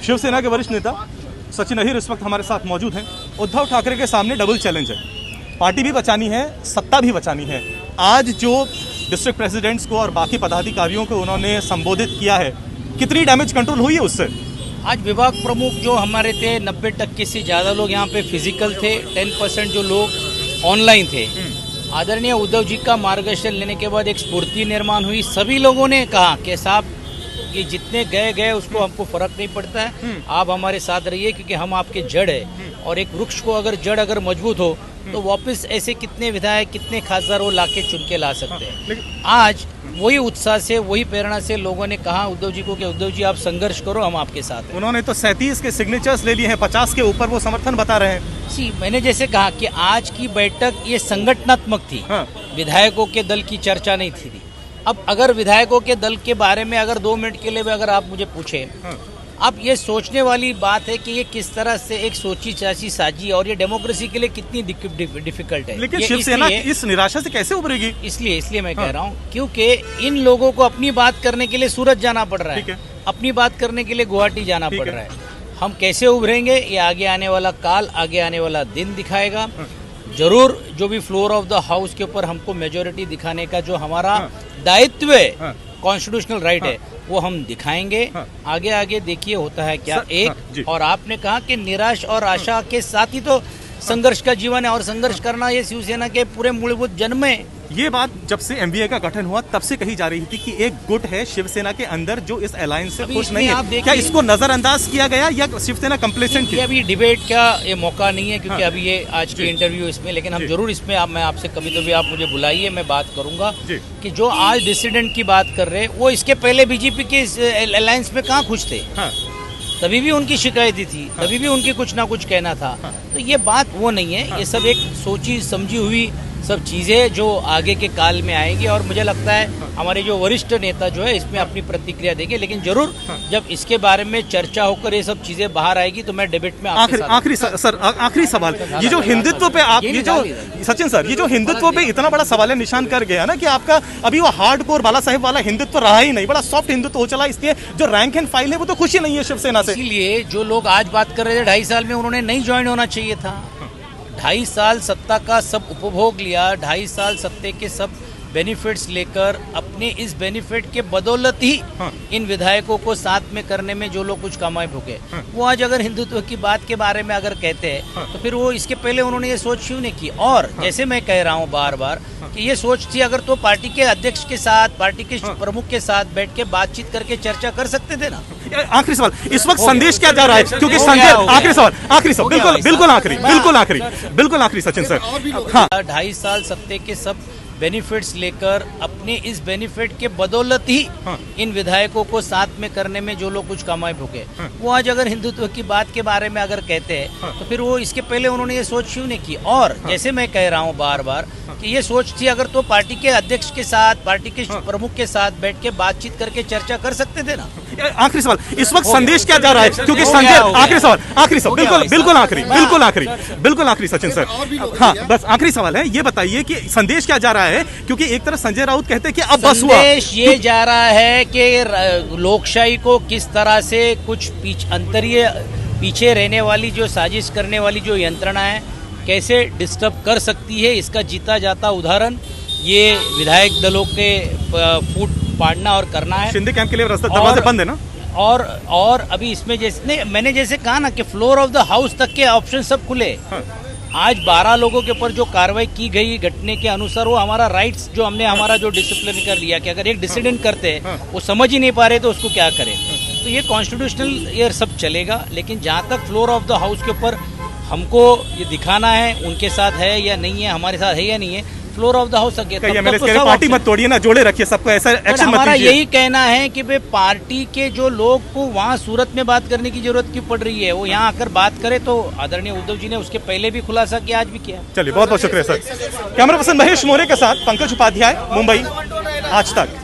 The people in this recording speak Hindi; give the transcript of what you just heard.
शिवसेना के वरिष्ठ नेता सचिन अहिर इस वक्त हमारे साथ मौजूद हैं। उद्धव ठाकरे के सामने डबल चैलेंज है, पार्टी भी बचानी है, सत्ता भी बचानी है। आज जो डिस्ट्रिक्ट प्रेसिडेंट्स को और बाकी पदाधिकारियों को उन्होंने संबोधित किया है, कितनी डैमेज कंट्रोल हुई है उससे? आज विभाग प्रमुख जो हमारे थे 90% से ज़्यादा लोग यहाँ पे फिजिकल थे, 10% जो लोग ऑनलाइन थे। आदरणीय उद्धव जी का मार्गदर्शन लेने के बाद एक स्फूर्ति निर्माण हुई। सभी लोगों ने कहा कि साहब ये जितने गए उसको हमको फर्क नहीं पड़ता है, आप हमारे साथ रहिए क्योंकि हम आपके जड़ है। और एक वृक्ष को अगर जड़ अगर मजबूत हो तो वापस ऐसे कितने विधायक कितने खासदार वो लाके चुन के ला सकते हैं। आज वही उत्साह से वही प्रेरणा से लोगों ने कहा उद्धव जी को कि उद्धव जी आप संघर्ष करो, हम आपके साथ हैं। उन्होंने तो 37 के सिग्नेचर्स ले लिए हैं, 50 के ऊपर वो समर्थन बता रहे हैं। जी, मैंने जैसे कहा कि आज की बैठक ये संगठनात्मक थी। विधायकों के दल की चर्चा नहीं थी। अब अगर विधायकों के दल के बारे में अगर 2 मिनट के लिए भी अगर आप मुझे पूछे, अब ये सोचने वाली बात है कि ये किस तरह से एक सोची चाची साजी और ये डेमोक्रेसी के लिए कितनी डिफिकल्ट है। लेकिन शिवसेना इस निराशा से कैसे उभरेगी? इसलिए मैं कह रहा हूँ क्योंकि इन लोगों को अपनी बात करने के लिए सूरत जाना पड़ रहा है, अपनी बात करने के लिए गुवाहाटी जाना पड़ रहा है। हम कैसे उभरेंगे ये आगे आने वाला काल, आगे आने वाला दिन दिखाएगा। जरूर जो भी फ्लोर ऑफ द हाउस के ऊपर हमको मेजोरिटी दिखाने का जो हमारा दायित्व है, कॉन्स्टिट्यूशनल राइट है, वो हम दिखाएंगे। आगे देखिए होता है क्या। एक और आपने कहा कि निराश और आशा के साथ ही तो संघर्ष का जीवन है और संघर्ष करना ये शिवसेना के पूरे मूलभूत जन्म है। ये बात जब से एमवीए का गठन हुआ तब से कही जा रही थी कि एक गुट है शिवसेना के अंदर जो इस अलायंस से खुश नहीं है। क्या इसको नजरअंदाज किया गया या शिवसेना कंप्लेसेंट थी? अभी डिबेट का ये मौका नहीं है क्योंकि अभी ये आज की इंटरव्यू इसमें, लेकिन हम जरूर इसमें मैं आपसे कभी आप मुझे बुलाइए, मैं बात करूंगा कि जो आज डिसिडेंट की बात कर रहे हैं वो इसके पहले बीजेपी के अलायंस में कहाँ खुश थे। तभी भी उनकी शिकायत थी, तभी भी उनकी कुछ ना कुछ कहना था। तो ये बात वो नहीं है, ये सब एक सोची समझी हुई सब चीजें जो आगे के काल में आएगी और मुझे लगता है हमारे जो वरिष्ठ नेता जो है इसमें अपनी प्रतिक्रिया देंगे। लेकिन जरूर जब इसके बारे में चर्चा होकर ये सब चीजें बाहर आएगी तो मैं डिबेट में आखिरी सवाल, ये जो हिंदुत्व पे आप ये जो सचिन सर ये जो हिंदुत्व पे इतना बड़ा सवाल निशान कर गया ना कि आपका अभी वो हार्डकोर बाला साहेब वाला हिंदुत्व रहा ही नहीं, बड़ा सॉफ्ट हिंदुत्व हो चला, इसलिए जो रैंक एंड फाइल है वो तो खुशी नहीं है शिवसेना से। इसीलिए जो लोग आज बात कर रहे थे 2.5 साल में उन्होंने नहीं ज्वाइन होना चाहिए था। 2.5 साल सत्ता का सब उपभोग लिया, 2.5 साल सत्ते के सब बेनिफिट्स लेकर अपने इस बेनिफिट के बदौलत ही इन विधायकों को साथ में करने में जो लोग कुछ कमाए भूखे, वो आज अगर हिंदुत्व की बात के बारे में अगर कहते हैं तो फिर वो इसके पहले उन्होंने ये सोच क्यों नहीं की। और जैसे मैं कह रहा हूँ बार बार कि ये सोच थी अगर तो पार्टी के अध्यक्ष के साथ, पार्टी के प्रमुख के साथ बैठ के बातचीत करके चर्चा कर सकते थे ना। आखिरी सवाल, इस वक्त संदेश क्या जा रहा है? क्योंकि आखिरी सवाल बिल्कुल आखिरी सचिन सर। हाँ, 2.5 साल सत्ते के सब बेनिफिट्स लेकर अपने इस बेनिफिट के बदौलत ही इन विधायकों को साथ में करने में जो लोग कुछ कमाए भूखे, वो आज अगर हिंदुत्व की बात के बारे में अगर कहते हैं तो फिर वो इसके पहले उन्होंने ये सोच क्यों नहीं की। और जैसे मैं कह रहा हूँ बार बार कि ये सोच थी अगर तो पार्टी के अध्यक्ष के साथ, पार्टी के प्रमुख के साथ बैठ के बातचीत करके चर्चा कर सकते थे ना। आखिरी सवाल, इस वक्त संदेश क्या जा रहा है? क्योंकि बिल्कुल आखिरी सचिन सर। हाँ, बस आखिरी सवाल है, ये बताइए कि संदेश क्या जा रहा है? क्योंकि एक तरफ संजय राउत कहते हैं कि अब बस हुआ। संदेश ये जा रहा है कि लोकशाही को किस तरह से कुछ पीछे रहने वाली जो साजिश करने वाली जो यंत्रणा है कैसे डिस्टर्ब कर सकती है, इसका जीता जाता उदाहरण ये विधायक दलों के फूट पाड़ना और करना है। शिंदे कैंप के लिए रास्ता दरवाजे बंद है ना। और अभी इसमें जैसे मैंने जैसे कहा ना कि फ्लोर ऑफ द हाउस तक के ऑप्शन सब खुले। आज 12 लोगों के ऊपर जो कार्रवाई की गई घटने के अनुसार वो हमारा राइट्स जो हमने हमारा जो डिसिप्लिन कर लिया कि अगर एक डिसिडेंट करते हैं वो समझ ही नहीं पा रहे तो उसको क्या करें। तो ये कॉन्स्टिट्यूशनल ये सब चलेगा। लेकिन जहाँ तक फ्लोर ऑफ द हाउस के ऊपर हमको ये दिखाना है उनके साथ है या नहीं है, हमारे साथ है या नहीं है, floor of the house party मत तोड़िए ना, जोड़े रखिए सबको, ऐसा एक्शन मत हमारा यही कहना है कि भाई पार्टी के जो लोग को वहाँ सूरत में बात करने की जरूरत क्यों पड़ रही है, वो यहाँ आकर बात करे। तो आदरणीय उद्धव जी ने उसके पहले भी खुलासा किया, आज भी किया। चलिए, बहुत बहुत शुक्रिया सर। कैमरा पर्सन महेश मोरे के साथ पंकज उपाध्याय, मुंबई, आज तक।